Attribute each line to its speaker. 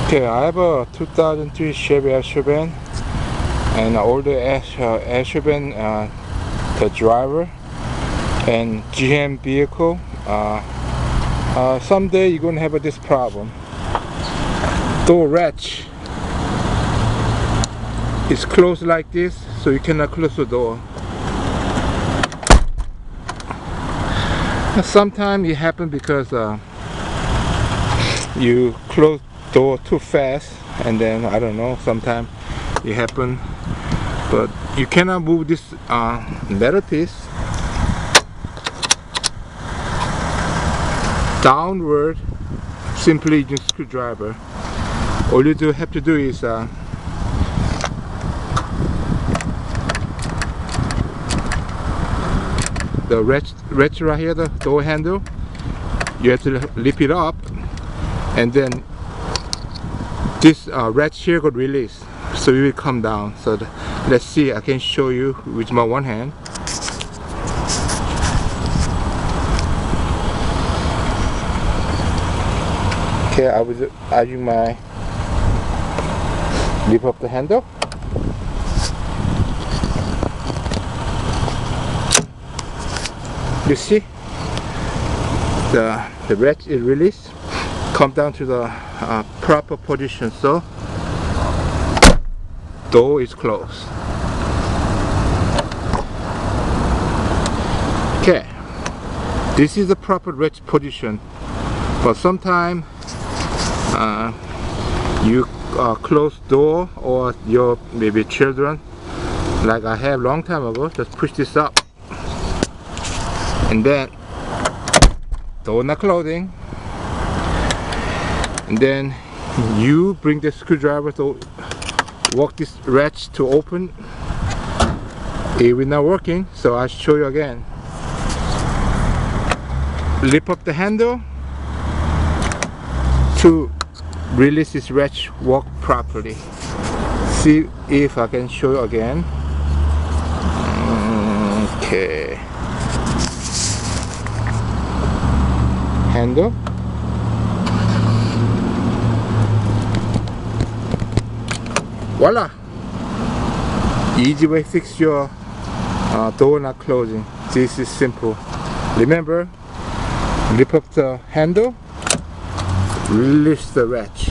Speaker 1: Okay, I have a 2003 Chevy Suburban, and older Suburban, the driver, and GM vehicle. Someday you're gonna have this problem. Door latch is closed like this, so you cannot close the door. Sometimes it happens because you close door too fast, and then I don't know, sometimes it happen, but you cannot move this metal piece downward simply using screwdriver. All you have to do is the ratchet right here, the door handle, you have to lift it up, and then this ratchet here got released, so it will come down. So let's see, I can show you with my one hand. Okay, I was using my lift up the handle. You see, the ratchet is released, come down to the proper position, so door is closed. Okay, this is the proper ratchet position, but sometimes you close door, or your maybe children, like I have long time ago, just push this up, and then door not closing, and then you bring the screwdriver to work this ratchet to open. It will not working, so I'll show you again. Lift up the handle to release this ratchet, work properly. See if I can show you again. Okay, handle, voila! Easy way to fix your door not closing. This is simple. Remember, lift up the handle, release the ratchet.